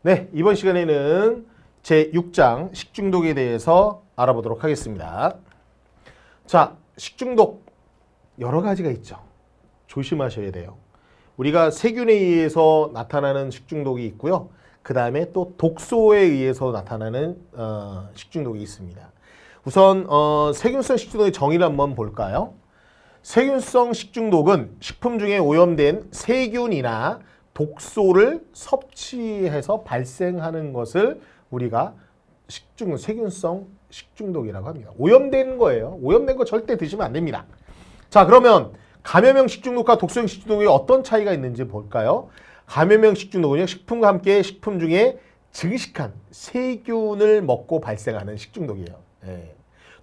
네, 이번 시간에는 제6장 식중독에 대해서 알아보도록 하겠습니다. 자, 식중독 여러 가지가 있죠. 조심하셔야 돼요. 우리가 세균에 의해서 나타나는 식중독이 있고요. 그 다음에 또 독소에 의해서 나타나는 식중독이 있습니다. 우선 세균성 식중독의 정의를 한번 볼까요? 세균성 식중독은 식품 중에 오염된 세균이나 독소를 섭취해서 발생하는 것을 우리가 세균성 식중독이라고 합니다. 오염된 거예요. 오염된 거 절대 드시면 안 됩니다. 자, 그러면 감염형 식중독과 독소형 식중독에 어떤 차이가 있는지 볼까요? 감염형 식중독은요, 식품과 함께 식품 중에 증식한 세균을 먹고 발생하는 식중독이에요. 예.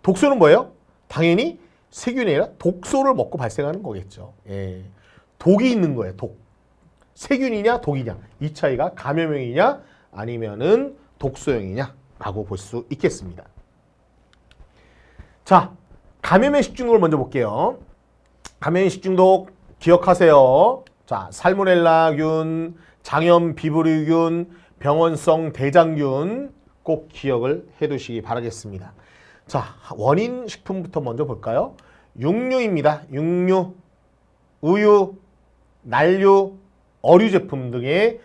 독소는 뭐예요? 당연히 세균이 아니라 독소를 먹고 발생하는 거겠죠. 예. 독이 있는 거예요. 독. 세균이냐 독이냐, 이 차이가 감염형이냐 아니면은 독소형이냐라고 볼 수 있겠습니다. 자, 감염형 식중독을 먼저 볼게요. 감염형 식중독 기억하세요. 자, 살모넬라균, 장염 비브리균, 병원성 대장균 꼭 기억을 해두시기 바라겠습니다. 자, 원인 식품부터 먼저 볼까요? 육류입니다. 육류, 우유, 난류, 어류 제품 등의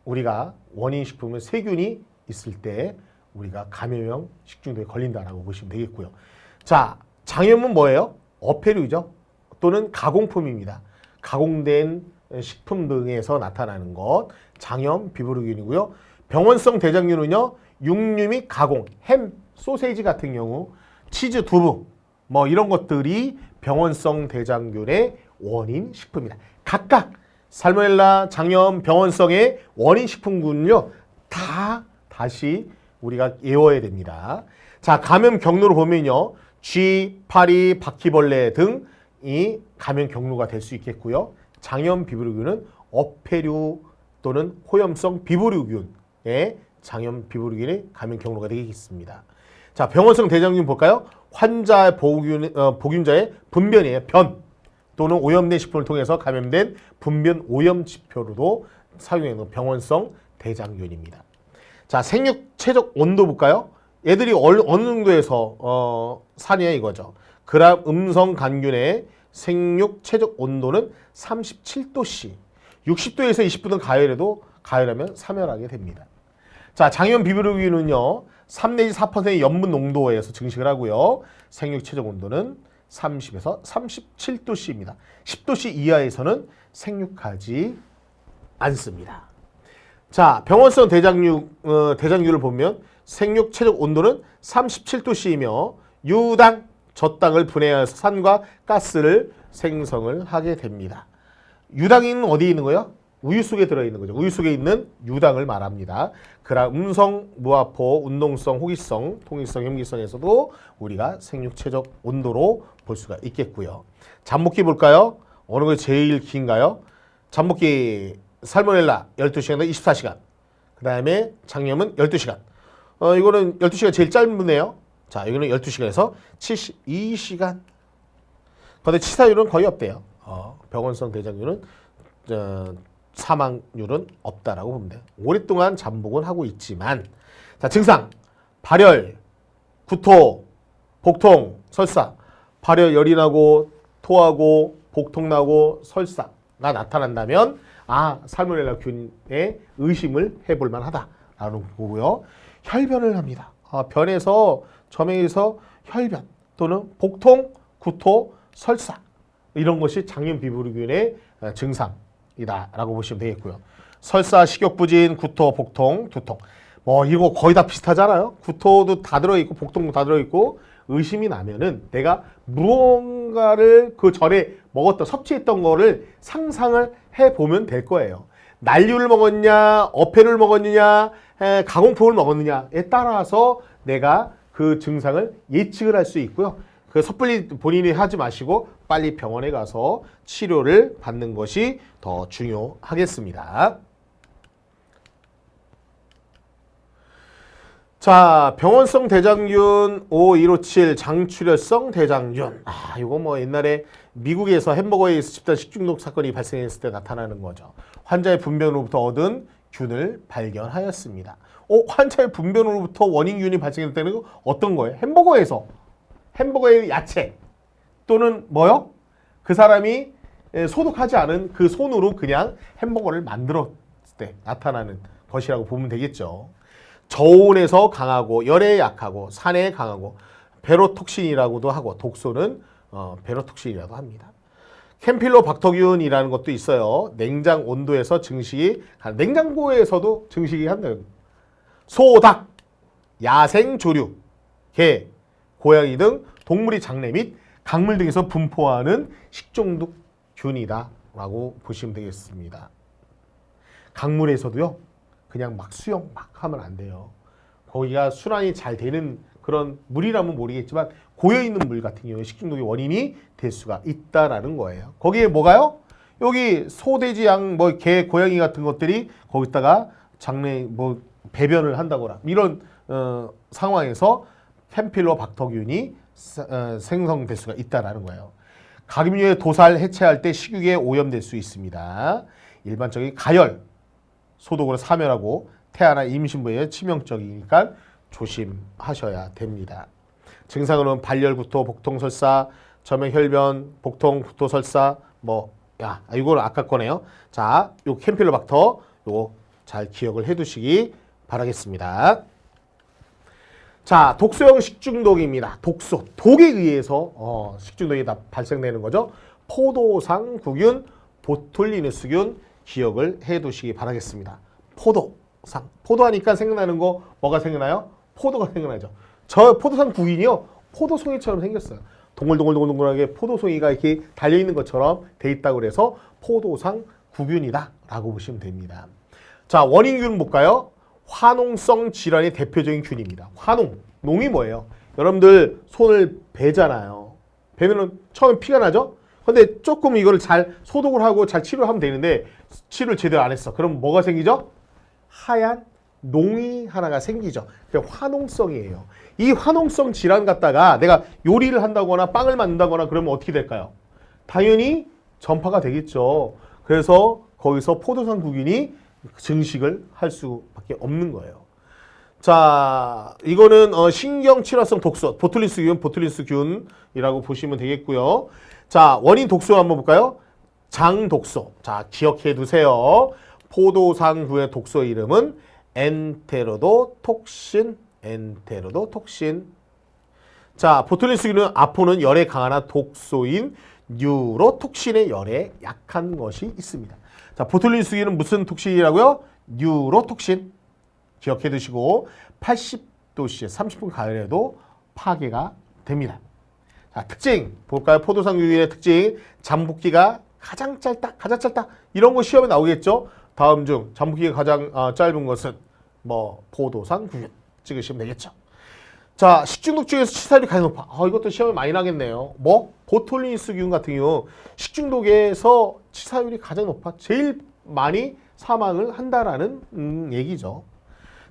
우리가 원인 식품은 세균이 있을 때 우리가 감염형 식중독에 걸린다라고 보시면 되겠고요. 자, 장염은 뭐예요? 어패류죠. 또는 가공품입니다. 가공된 식품 등에서 나타나는 것, 장염 비브리균이고요. 병원성 대장균은요, 육류 및 가공, 햄, 소세지 같은 경우, 치즈, 두부 뭐 이런 것들이 병원성 대장균의 원인 식품이다. 각각 살모넬라, 장염, 병원성의 원인 식품군요, 다시 우리가 외워야 됩니다. 자, 감염 경로로 보면요, 쥐, 파리, 바퀴벌레 등이 감염 경로가 될 수 있겠고요. 장염 비브리균은 어패류 또는 호염성 비브리균의 장염 비브리균의 감염 경로가 되겠습니다. 자, 병원성 대장균 볼까요? 환자 보균자의 분변이에요. 변 또는 오염된 식품을 통해서 감염된 분변 오염 지표로도 사용하는 병원성 대장균입니다. 자, 생육 최적 온도 볼까요? 얘들이 어느 정도에서 사냐 이거죠. 그람 음성 간균의 생육 최적 온도는 37도씨. 60도에서 20도는 가열하면 사멸하게 됩니다. 자, 장염 비브리균은요, 3 내지 4%의 염분 농도에서 증식을 하고요. 생육 최적 온도는 30에서 37도씨입니다. 10도씨 이하에서는 생육하지 않습니다. 자, 병원성 대장균을 보면 생육 최적 온도는 37도씨이며 유당, 젖당을 분해해서 산과 가스를 생성을 하게 됩니다. 유당은 어디에 있는 거예요? 우유 속에 들어있는 거죠. 우유 속에 있는 유당을 말합니다. 그럼 음성, 무화포, 운동성, 호기성, 통일성, 혐기성에서도 우리가 생육 최적 온도로 볼 수가 있겠고요. 잠복기 볼까요? 어느 게 제일 긴가요? 잠복기 살모넬라 12시간에서 24시간. 그 다음에 장염은 12시간. 이거는 12시간 제일 짧네요. 자, 여기는 12시간에서 72시간. 그런데 치사율은 거의 없대요. 병원성 대장균은 사망률은 없다라고 보면 돼요. 오랫동안 잠복은 하고 있지만, 자, 증상 발열, 구토, 복통, 설사. 발열, 열이 나고 토하고 복통 나고 설사가 나타난다면 살모넬라균에 의심을 해볼 만하다라는 거고요. 혈변을 합니다. 변에서 점액에서 혈변 또는 복통, 구토, 설사 이런 것이 장염 비브리균의 증상이다라고 보시면 되겠고요. 설사, 식욕부진, 구토, 복통, 두통 이거 거의 다 비슷하잖아요. 구토도 다 들어있고 복통도 다 들어있고 의심이 나면은 내가 무언가를 그 전에 섭취했던 거를 상상을 해보면 될 거예요. 난류를 먹었냐, 어패를 먹었느냐, 가공품을 먹었느냐에 따라서 내가 그 증상을 예측을 할 수 있고요. 그 섣불리 본인이 하지 마시고 빨리 병원에 가서 치료를 받는 것이 더 중요하겠습니다. 자, 병원성 대장균 5157 장출혈성 대장균. 이거 옛날에 미국에서 햄버거에 집단 식중독 사건이 발생했을 때 나타나는 거죠. 환자의 분변으로부터 얻은 균을 발견하였습니다. 환자의 분변으로부터 원인균이 발생했다는 건 어떤 거예요? 햄버거의 야채 또는 뭐요? 그 사람이 소독하지 않은 그 손으로 그냥 햄버거를 만들었을 때 나타나는 것이라고 보면 되겠죠. 저온에서 강하고 열에 약하고 산에 강하고 베로톡신이라고도 하고 독소는 베로톡신이라고 합니다. 캠필로박터균이라는 것도 있어요. 냉장 온도에서 증식이 냉장고에서도 증식이 한다는 소, 닭, 야생 조류, 개, 고양이 등 동물의 장내 및 강물 등에서 분포하는 식중독 균이다 라고 보시면 되겠습니다. 강물에서도요. 그냥 막 수영 막 하면 안 돼요. 거기가 순환이 잘 되는 그런 물이라면 모르겠지만 고여있는 물 같은 경우에 식중독의 원인이 될 수가 있다라는 거예요. 거기에 뭐가요? 여기 소, 돼지, 양, 뭐 개, 고양이 같은 것들이 거기다가 장내 뭐 배변을 한다거나 이런 상황에서 캠필로박터균이 생성될 수가 있다라는 거예요. 각인류의 도살 해체할 때 식육에 오염될 수 있습니다. 일반적인 가열, 소독으로 사멸하고 태아나 임신부에 치명적이니까 조심하셔야 됩니다. 증상으로는 발열구토, 복통설사, 점액혈변, 복통, 구토설사, 이거는 아까 거네요. 자, 요 캠필로박터 요거 잘 기억을 해두시기 바라겠습니다. 자, 독소형 식중독입니다. 독소, 독에 의해서 식중독이 다 발생되는 거죠. 포도상구균, 보툴리누스균 기억을 해두시기 바라겠습니다. 포도상, 포도하니까 생각나는 거 뭐가 생각나요? 포도가 생각나죠. 저 포도상 구균이요, 포도송이처럼 생겼어요. 동글동글동글동글하게 포도송이가 이렇게 달려있는 것처럼 돼 있다고 그래서 포도상 구균이다 라고 보시면 됩니다. 자, 원인균 볼까요? 화농성 질환의 대표적인 균입니다. 화농, 농이 뭐예요? 여러분들 손을 베잖아요. 베면은 처음에 피가 나죠? 근데 조금 이거를 잘 소독을 하고 잘 치료하면 되는데 치료를 제대로 안 했어. 그럼 뭐가 생기죠? 하얀 농이 하나가 생기죠. 그게 화농성이에요. 이 화농성 질환 갖다가 내가 요리를 한다거나 빵을 만든다거나 그러면 어떻게 될까요? 당연히 전파가 되겠죠. 그래서 거기서 포도상 구균이 증식을 할 수밖에 없는 거예요. 자, 이거는 신경칠화성 독소, 보툴리누스균이라고 보시면 되겠고요. 자, 원인 독소 한번 볼까요? 장독소. 자, 기억해 두세요. 포도상구의 독소 이름은 엔테로도톡신. 자, 보툴리누스균은 아포는 열에 강한 독소인 뉴로톡신의 열에 약한 것이 있습니다. 자, 보툴리누스균은 무슨 톡신이라고요? 뉴로톡신. 기억해 두시고 80도씨에 30분 가열에도 파괴가 됩니다. 자, 특징 볼까요? 포도상구균의 특징. 잠복기가 가장 짧다. 이런 거 시험에 나오겠죠? 다음 중 잠복기가 가장 짧은 것은 포도상구균 찍으시면 되겠죠. 자, 식중독 중에서 치사율이 가장 높아. 이것도 시험에 많이 나겠네요. 보툴리누스균 같은 경우 식중독에서 치사율이 가장 높아. 제일 많이 사망을 한다라는 얘기죠.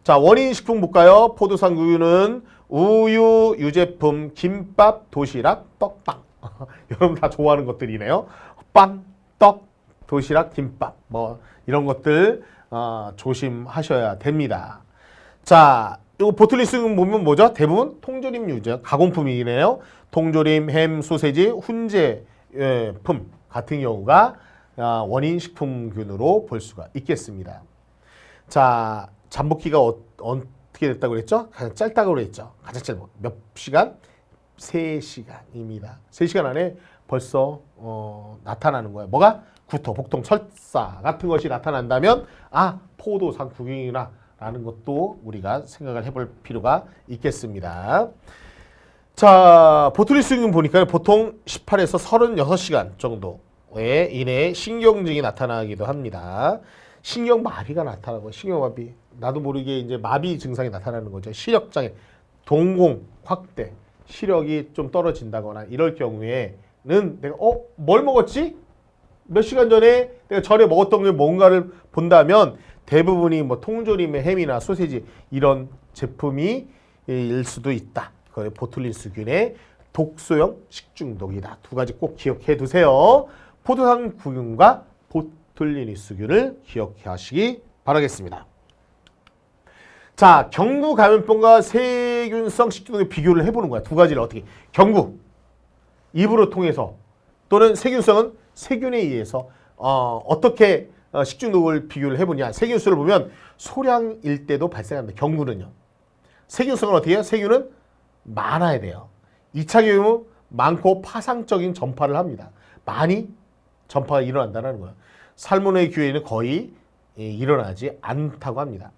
자, 원인 식품 볼까요? 포도상구균은 우유, 유제품, 김밥, 도시락, 떡빵. 여러분 다 좋아하는 것들이네요. 빵, 떡, 도시락, 김밥 이런 것들 조심하셔야 됩니다. 자, 이거 보툴리누스균 보면 뭐죠? 대부분 통조림류죠. 가공품이네요. 통조림, 햄, 소세지, 훈제품 같은 경우가 원인 식품균으로 볼 수가 있겠습니다. 자, 잠복기가 어떻게 됐다고 그랬죠? 가장 짧다고 그랬죠. 가장 짧은 몇 시간? 3시간입니다. 3시간 안에 벌써 나타나는 거예요. 뭐가? 구토, 복통, 설사 같은 것이 나타난다면 포도상구균이나 라는 것도 우리가 생각을 해볼 필요가 있겠습니다. 자, 보툴리누스균 보니까 보통 18에서 36시간 정도에 이내에 신경증이 나타나기도 합니다. 신경마비가 나타나고, 신경마비, 나도 모르게 이제 마비 증상이 나타나는 거죠. 시력장애, 동공 확대, 시력이 좀 떨어진다거나 이럴 경우에는 내가 뭘 먹었지? 몇 시간 전에 내가 전에 먹었던 게 뭔가를 본다면 대부분이 통조림의 햄이나 소세지 이런 제품이 일 수도 있다. 그게 보툴리누스균의 독소형 식중독이다. 두 가지 꼭 기억해 두세요. 포도상구균과 보툴리누스균을 기억하시기 바라겠습니다. 자, 경구 감염병과 세균성 식중독의 비교를 해보는 거야. 두 가지를 어떻게. 경구, 입으로 통해서 또는 세균성은 세균에 의해서 어떻게 식중독을 비교를 해보냐. 세균수를 보면 소량일 때도 발생합니다. 경구는요. 세균성은 어떻게 해요? 세균은 많아야 돼요. 2차 경우 많고 파상적인 전파를 합니다. 많이 전파가 일어난다는 거예요. 살모넬 기회는 거의 일어나지 않다고 합니다.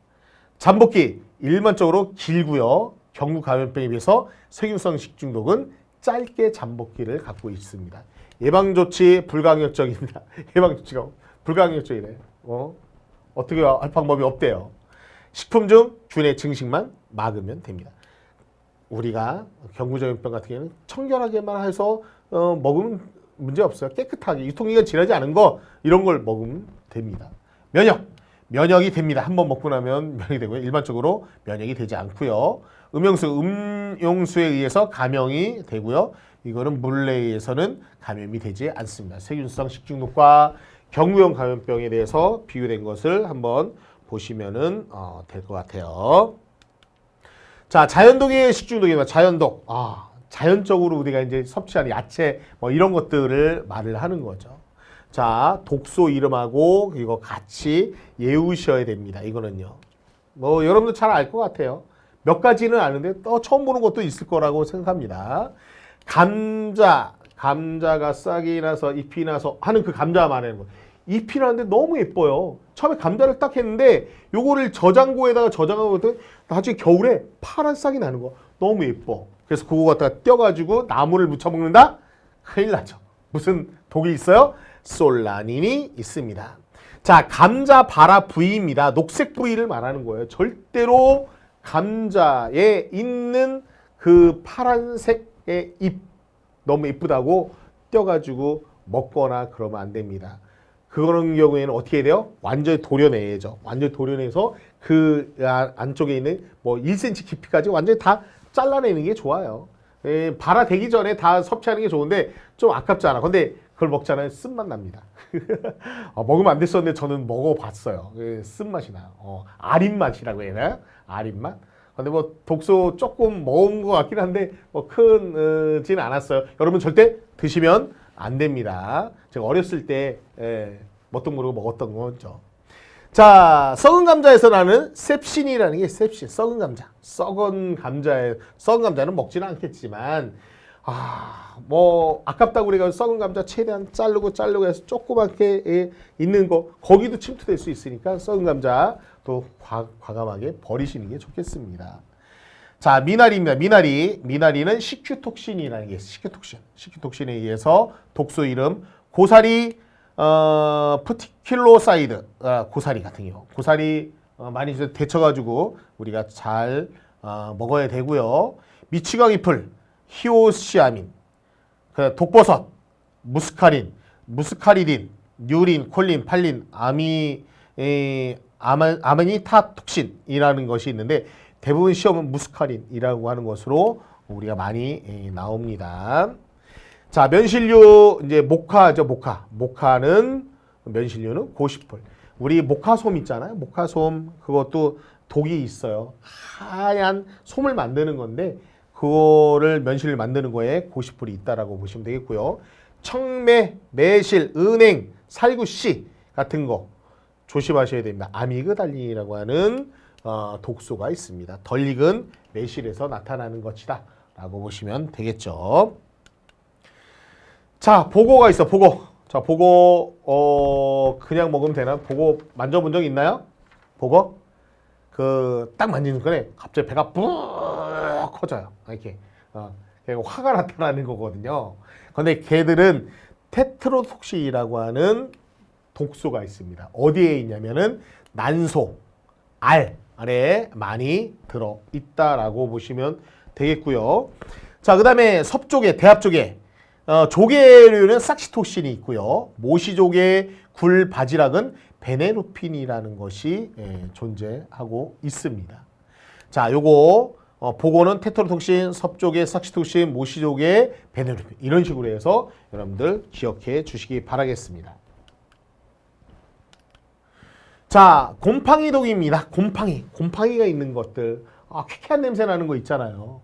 잠복기 일반적으로 길고요. 경구 감염병에 비해서 세균성 식중독은 짧게 잠복기를 갖고 있습니다. 예방조치 불가항력적입니다. 예방조치가 불가항력적이래. 어떻게 할 방법이 없대요. 식품 중 균의 증식만 막으면 됩니다. 우리가 경구전염병 같은 경우는 청결하게만 해서 먹으면 문제 없어요. 깨끗하게 유통기간 지나지 않은 거 이런 걸 먹으면 됩니다. 면역이 됩니다. 한번 먹고 나면 면역이 되고요. 일반적으로 면역이 되지 않고요. 음용수에 의해서 감염이 되고요. 이거는 물에 의해서는 감염이 되지 않습니다. 세균성 식중독과 경구용 감염병에 대해서 비교된 것을 한번 보시면은 될 것 같아요. 자, 자연독의 식중독입니다. 자연독. 자연적으로 우리가 이제 섭취하는 야채 뭐 이런 것들을 말을 하는 거죠. 자, 독소 이름하고 이거 같이 외우셔야 됩니다. 이거는요. 뭐 여러분도 잘 알 것 같아요. 몇 가지는 아는데 또 처음 보는 것도 있을 거라고 생각합니다. 감자가 싹이 나서 잎이 나서 하는 그 감자 말하는 거. 잎이 나는데 너무 예뻐요. 처음에 감자를 딱 했는데 요거를 저장고에다가 저장하고 나중에 겨울에 파란 싹이 나는 거 너무 예뻐. 그래서 그거 갖다가 떼어가지고 나무를 묻혀 먹는다? 큰일 나죠. 무슨 독이 있어요? 솔라닌이 있습니다. 자, 감자 발화 부위입니다. 녹색 부위를 말하는 거예요. 절대로 감자에 있는 그 파란색의 잎 너무 예쁘다고 떼어가지고 먹거나 그러면 안 됩니다. 그런 경우에는 어떻게 해야 돼요? 완전히 도려내야죠. 완전히 도려내서 그 안쪽에 있는 뭐 1cm 깊이까지 완전히 다 잘라내는 게 좋아요. 발화되기 전에 다 섭취하는 게 좋은데 좀 아깝잖아. 근데 그걸 먹잖아요. 쓴맛 납니다. 먹으면 안 됐었는데 저는 먹어봤어요. 쓴맛이 나요. 아린맛이라고 해야 되나? 아린맛? 근데 뭐 독소 조금 먹은 것 같긴 한데 뭐 크지는 않았어요. 여러분 절대 드시면 안 됩니다. 제가 어렸을 때 뭣도 모르고 먹었던 거죠. 자, 썩은 감자에서 나는 셉신이라는 게 셉신, 썩은 감자. 썩은 감자는 먹지는 않겠지만 뭐 아깝다고 우리가 썩은 감자 최대한 자르고 해서 조그맣게 있는 거 거기도 침투될 수 있으니까 썩은 감자 또 과감하게 버리시는 게 좋겠습니다. 자, 미나리입니다. 미나리는 시큐톡신이라는 게 있어요. 시큐톡신에 의해서 독소 이름 고사리 프티킬로사이드 고사리 같은 경우 고사리 많이 데쳐가지고 우리가 잘 먹어야 되고요. 미치광 잎을 히오시아민, 독버섯, 무스카리딘, 뉴린, 콜린, 팔린, 아마니타톡신이라는 것이 있는데 대부분 시험은 무스카린이라고 하는 것으로 우리가 많이 나옵니다. 자, 면실류 이제 모카죠. 모카는 면실류는 고시풀. 우리 모카솜 있잖아요. 모카솜 그것도 독이 있어요. 하얀 솜을 만드는 건데 그거를 면실을 만드는 거에 고시풀이 있다라고 보시면 되겠고요. 청매, 매실, 은행, 살구씨 같은 거 조심하셔야 됩니다. 아미그달린이라고 하는 독소가 있습니다. 덜 익은 매실에서 나타나는 것이다 라고 보시면 되겠죠. 자, 보고가 있어. 보고. 자, 보고 그냥 먹으면 되나? 보고 만져본 적 있나요? 보고? 딱 만지는 순간에 갑자기 배가 푹 커져요. 이렇게 화가 나타나는 거거든요. 근데 걔들은 테트로톡신이라고 하는 독소가 있습니다. 어디에 있냐면은 난소, 알에 많이 들어있다라고 보시면 되겠고요. 자, 그 다음에 섭조개, 대합조개, 조개류는 삭시톡신이 있고요. 모시조개, 굴, 바지락은 베네루핀이라는 것이 존재하고 있습니다. 자, 요거 보고는 테트로톡신, 섭조개, 삭시톡신, 모시조개, 베네루핀 이런 식으로 해서 여러분들 기억해 주시기 바라겠습니다. 자, 곰팡이독입니다. 곰팡이가 있는 것들. 쾌쾌한 냄새 나는 거 있잖아요.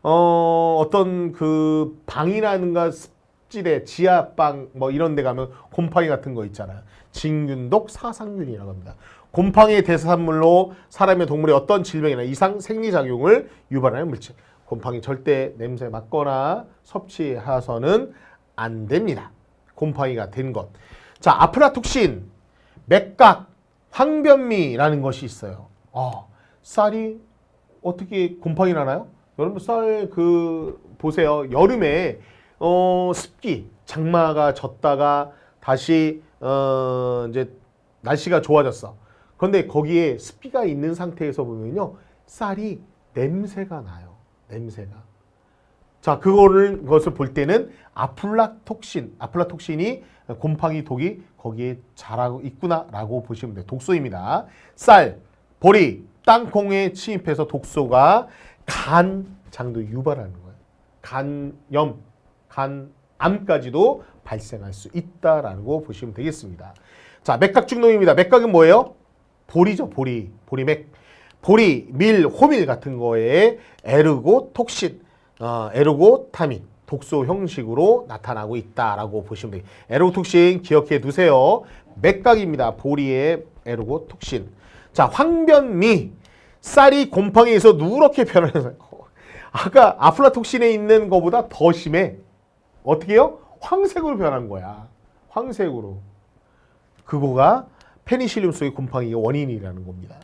어떤 그 방이라든가 습지대, 지하방 뭐 이런 데 가면 곰팡이 같은 거 있잖아요. 진균독, 사상균이라고 합니다. 곰팡이의 대사산물로 사람의 동물의 어떤 질병이나 이상 생리작용을 유발하는 물질. 곰팡이 절대 냄새 맡거나 섭취해서는 안 됩니다. 곰팡이가 된 것. 자, 아프라톡신, 맥각, 황변미라는 것이 있어요. 쌀이 어떻게 곰팡이 나나요? 여러분 쌀 보세요. 여름에 습기, 장마가 졌다가 다시 이제 날씨가 좋아졌어. 그런데 거기에 습기가 있는 상태에서 보면요, 쌀이 냄새가 나요. 냄새가. 자, 그것을 볼 때는 아플라톡신이 곰팡이 독이 거기에 자라고 있구나라고 보시면 돼요. 독소입니다. 쌀, 보리, 땅콩에 침입해서 독소가 간장도 유발하는 거예요. 간염, 간암까지도 발생할 수 있다라고 보시면 되겠습니다. 자, 맥각 중독입니다. 맥각은 뭐예요? 보리죠, 보리맥. 보리, 밀, 호밀 같은 거에 에르고톡신, 에르고타민, 독소 형식으로 나타나고 있다라고 보시면 돼요. 에르고톡신 기억해 두세요. 맥각입니다. 보리의 에르고톡신. 자, 황변미. 쌀이 곰팡이에서 누렇게 변하는, 아까 아플라톡신에 있는 것보다 더 심해. 어떻게 해요? 황색으로 변한 거야. 황색으로. 그거가 페니실륨 속의 곰팡이의 원인이라는 겁니다.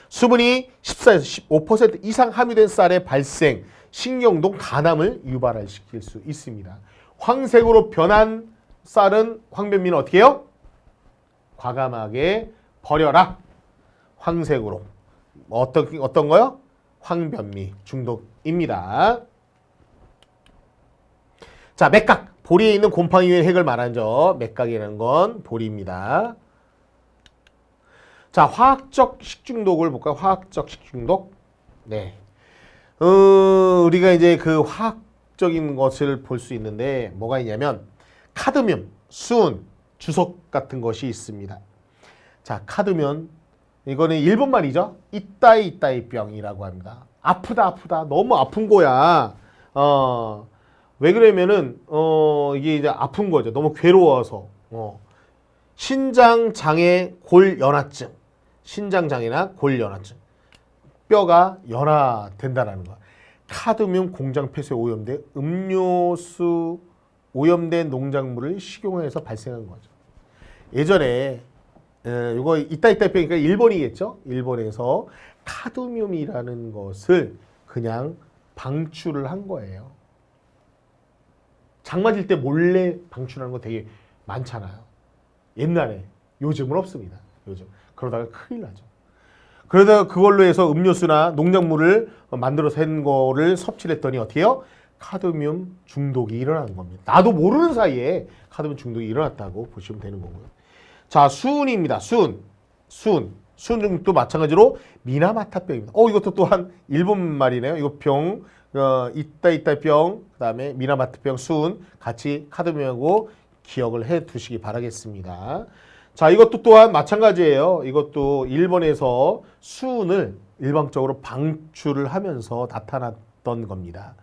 수분이 14에서 15% 이상 함유된 쌀의 발생, 신경동 간암을 유발시킬 수 있습니다. 황색으로 변한 쌀은, 황변미는 어떻게 해요? 과감하게 버려라. 황색으로. 어떤 거요? 황변미 중독입니다. 자, 맥각. 보리에 있는 곰팡이의 핵을 말하죠. 맥각이라는 건 보리입니다. 자, 화학적 식중독을 볼까요? 화학적 식중독. 네. 우리가 이제 그 화학적인 것을 볼 수 있는데 뭐가 있냐면 카드뮴, 수은, 주석 같은 것이 있습니다. 자, 카드뮴. 이거는 일본 말이죠. 이따이 병이라고 합니다. 아프다. 너무 아픈 거야. 왜 그러면은 이게 이제 아픈 거죠. 너무 괴로워서. 신장장애 골연화증. 신장장애나 골연화증. 뼈가 연화된다라는 거야. 카드뮴 공장 폐수에 오염돼 음료수 오염된 농작물을 식용해서 발생한 거죠. 예전에 이거 이따 병이니까 일본이겠죠? 일본에서 카드뮴이라는 것을 그냥 방출을 한 거예요. 장마질 때 몰래 방출하는 거 되게 많잖아요. 옛날에. 요즘은 없습니다. 요즘. 그러다가 큰일 나죠. 그러다가 그걸로 해서 음료수나 농작물을 만들어서 한 거를 섭취를 했더니 어떻게 해요? 카드뮴 중독이 일어나는 겁니다. 나도 모르는 사이에 카드뮴 중독이 일어났다고 보시면 되는 거고요. 자, 수은입니다. 수은 중독도 마찬가지로 미나마타병입니다. 이것도 또한 일본 말이네요. 이거 병, 이따 병, 그 다음에 미나마타병, 수은 같이 카드뮴하고 기억을 해 두시기 바라겠습니다. 자, 이것도 또한 마찬가지예요. 이것도 일본에서 수은을 일방적으로 방출을 하면서 나타났던 겁니다.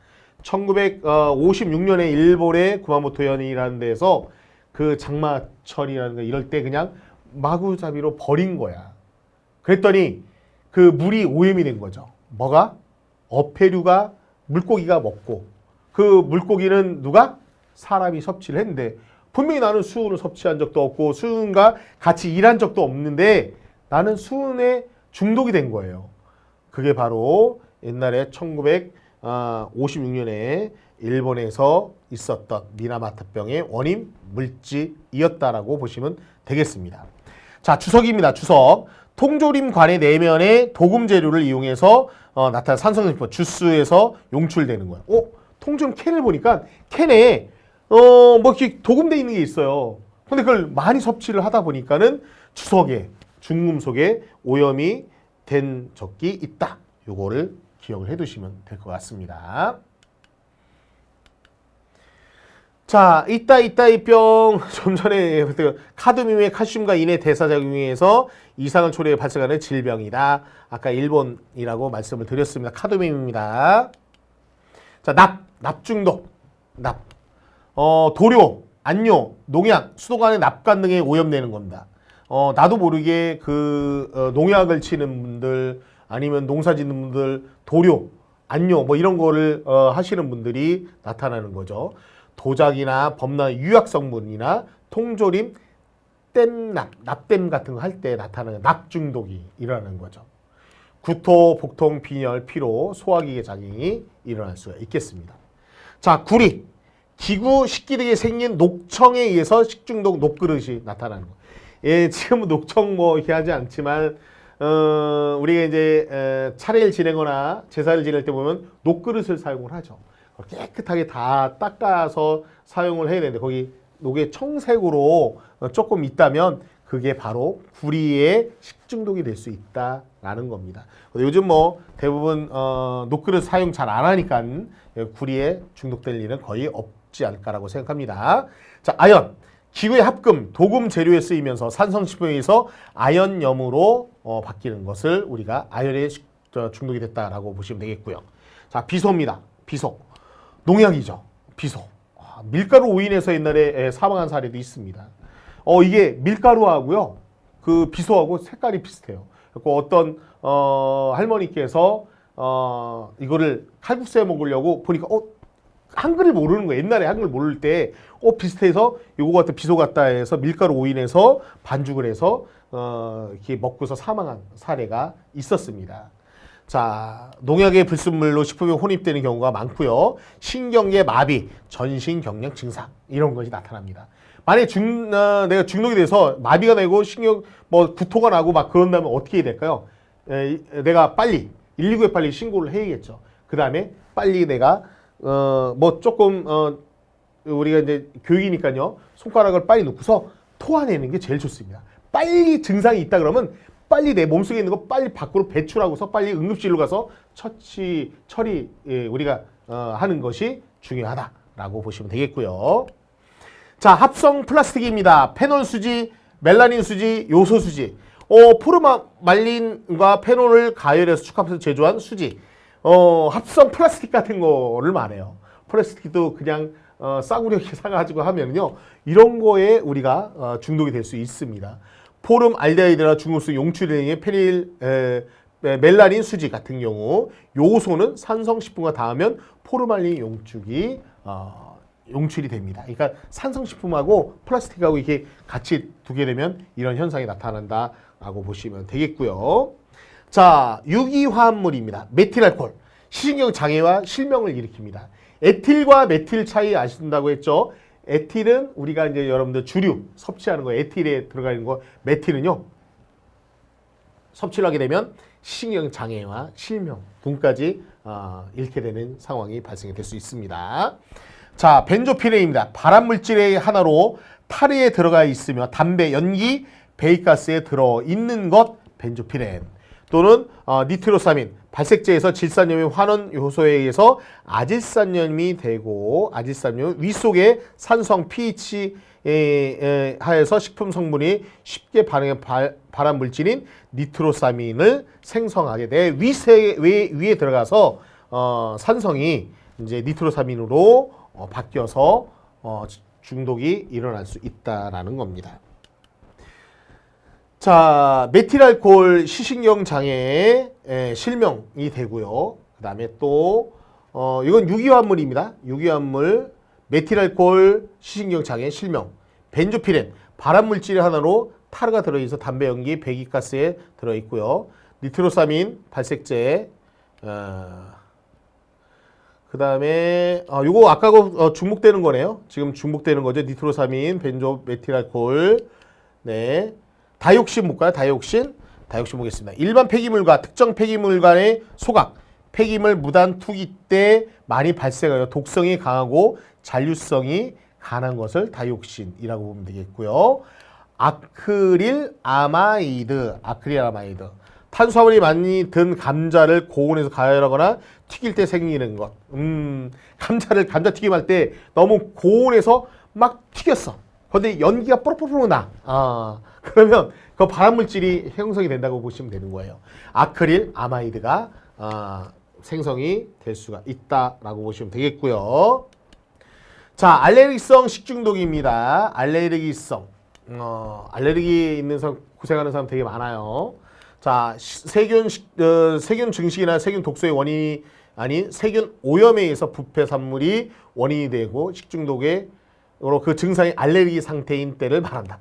1956년에 일본의 구마모토현이라는 데서 그 장마철이라는 거 이럴 때 그냥 마구잡이로 버린 거야. 그랬더니 그 물이 오염이 된 거죠. 뭐가? 어패류가 물고기가 먹고 그 물고기는 누가? 사람이 섭취를 했는데 분명히 나는 수은을 섭취한 적도 없고 수은과 같이 일한 적도 없는데 나는 수은에 중독이 된 거예요. 그게 바로 옛날에 1956년에 일본에서 있었던 미나마타병의 원인 물질이었다라고 보시면 되겠습니다. 자, 주석입니다. 주석. 통조림관의 내면에 도금 재료를 이용해서 나타난 산성성분 주스에서 용출되는 거예요. 통조림 캔을 보니까 캔에 뭐 이렇게 도금돼 있는 게 있어요. 근데 그걸 많이 섭취를 하다 보니까는 주석에 중금속에 오염이 된 적이 있다. 요거를 기억을 해 두시면 될 것 같습니다. 자, 이따이병 좀 전에 카드뮴의 칼슘과 인의 대사작용에 의해서 이상한 초래에 발생하는 질병이다. 아까 일본이라고 말씀을 드렸습니다. 카드뮴입니다. 자, 납 중독, 도료, 안료, 농약, 수도관의 납관 등에 오염되는 겁니다. 나도 모르게 농약을 치는 분들 아니면 농사 짓는 분들 도료, 안료 뭐 이런 거를 하시는 분들이 나타나는 거죠. 도자기나 범람, 유약 성분이나 통조림, 납땜 같은 거 할 때 나타나는 납 중독이 일어나는 거죠. 구토, 복통, 빈혈, 피로, 소화기계 장애이 일어날 수가 있겠습니다. 자, 구리, 기구, 식기 등에 생긴 녹청에 의해서 식중독 녹그릇이 나타나는 거예요. 예, 지금은 녹청 뭐 이렇게 하지 않지만 우리가 이제 차례를 지내거나 제사를 지낼 때 보면 녹그릇을 사용을 하죠. 깨끗하게 다 닦아서 사용을 해야 되는데 거기 녹의 청색으로 조금 있다면 그게 바로 구리의 식중독이 될 수 있다라는 겁니다. 요즘 뭐 대부분 녹그릇 사용 잘 안 하니까 구리에 중독될 일은 거의 없지 않을까라고 생각합니다. 자, 아연. 기구의 합금, 도금 재료에 쓰이면서 산성식품에 의해서 아연염으로 바뀌는 것을 우리가 아연에 중독이 됐다라고 보시면 되겠고요. 자, 비소입니다. 비소. 농약이죠. 비소. 밀가루 오인해서 옛날에 사망한 사례도 있습니다. 이게 밀가루하고요. 그 비소하고 색깔이 비슷해요. 그리고 어떤 할머니께서 이거를 칼국수에 먹으려고 보니까 한글을 모르는 거예요. 옛날에 한글 모를 때 비슷해서 요거 같은 비소 같다 해서 밀가루 오인해서 반죽을 해서 이렇게 먹고서 사망한 사례가 있었습니다. 자, 농약의 불순물로 식품에 혼입되는 경우가 많고요. 신경계 마비, 전신 경련 증상 이런 것이 나타납니다. 만약에 내가 중독이 돼서 마비가 되고 신경 구토가 나고 막 그런다면 어떻게 해야 될까요? 내가 빨리 119에 빨리 신고를 해야겠죠. 그 다음에 빨리 내가 조금 우리가 이제 교육이니까요. 손가락을 빨리 놓고서 토해내는 게 제일 좋습니다. 빨리 증상이 있다 그러면 빨리 내 몸속에 있는 거 빨리 밖으로 배출하고서 빨리 응급실로 가서 처리 우리가 하는 것이 중요하다라고 보시면 되겠고요. 자, 합성 플라스틱입니다. 페놀 수지, 멜라닌 수지, 요소 수지. 포르말린과 페놀을 가열해서 축합해서 제조한 수지. 합성 플라스틱 같은 거를 말해요. 플라스틱도 그냥 싸구려 이렇게 사가지고 하면요. 이런 거에 우리가 중독이 될 수 있습니다. 포름 알데하이드나 중금속 용출 등의 페닐 멜라닌 수지 같은 경우 요소는 산성식품과 닿으면 포르말린 용축이 용출이 됩니다. 그러니까 산성식품하고 플라스틱하고 이렇게 같이 두게 되면 이런 현상이 나타난다라고 보시면 되겠고요. 자, 유기화합물입니다. 메틸알코올, 시신경 장애와 실명을 일으킵니다. 에틸과 메틸 차이 아신다고 했죠? 에틸은 우리가 이제 여러분들 주류 섭취하는 거, 에틸에 들어가 있는 거, 메틸은요 섭취를 하게 되면 시신경 장애와 실명, 분까지 잃게 되는 상황이 발생이 될 수 있습니다. 자, 벤조피렌입니다. 발암물질의 하나로 탈의에 들어가 있으며 담배, 연기, 배기가스에 들어있는 것 벤조피렌 또는 니트로사민, 발색제에서 질산염의 환원 요소에 의해서 아질산염이 되고 아질산염 위 속에 산성 pH 하에서 식품 성분이 쉽게 반응해 발암물질인 니트로사민을 생성하게 돼 위에 들어가서 산성이 이제 니트로사민으로 바뀌어서 중독이 일어날 수 있다라는 겁니다. 자, 메틸알코올 시신경 장애에 실명이 되고요. 그 다음에 또 이건 유기화합물입니다. 유기화합물, 메틸알코올 시신경 장애 실명, 벤조피렌, 발암물질 하나로 타르가 들어있어 담배 연기, 배기가스에 들어있고요. 니트로사민, 발색제, 그 다음에 요거 아까 중복되는 거네요. 지금 중복되는 거죠. 니트로사민, 벤조, 메틸알코올, 네. 다이옥신 볼까요? 다이옥신 보겠습니다. 일반 폐기물과 특정 폐기물 간의 소각, 폐기물 무단 투기 때 많이 발생하여 독성이 강하고 잔류성이 강한 것을 다이옥신이라고 보면 되겠고요. 아크릴 아마이드, 탄수화물이 많이 든 감자를 고온에서 가열하거나 튀길 때 생기는 것. 감자 튀김할 때 너무 고온에서 막 튀겼어. 근데 연기가 뽀록뽀록 나. 그러면 그 발암물질이 형성이 된다고 보시면 되는 거예요. 아크릴 아마이드가 생성이 될 수가 있다라고 보시면 되겠고요. 자, 알레르기성 식중독입니다. 알레르기성. 알레르기 있는 사람, 고생하는 사람 되게 많아요. 자, 세균 증식이나 세균 독소의 원인이 아닌 세균 오염에 의해서 부패 산물이 원인이 되고 식중독의 그 증상이 알레르기 상태인 때를 말한다.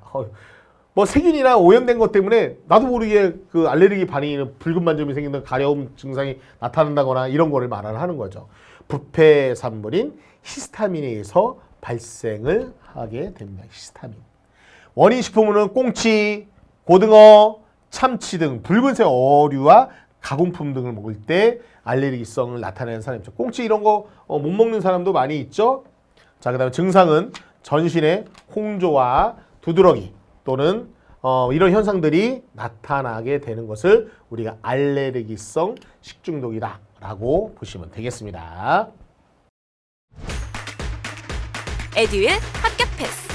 뭐 세균이나 오염된 것 때문에 나도 모르게 그 알레르기 반응이 붉은 반점이 생긴다, 가려움 증상이 나타난다거나 이런 거를 말하는 거죠. 부패 산물인 히스타민에 의해서 발생을 하게 됩니다. 히스타민. 원인 식품은 꽁치, 고등어, 참치 등 붉은색 어류와 가공품 등을 먹을 때 알레르기성을 나타내는 사람이죠. 꽁치 이런 거 못 먹는 사람도 많이 있죠. 자, 그다음에 증상은 전신에 홍조와 두드러기 또는 이런 현상들이 나타나게 되는 것을 우리가 알레르기성 식중독이다라고 보시면 되겠습니다. 에듀윌 합격 패스.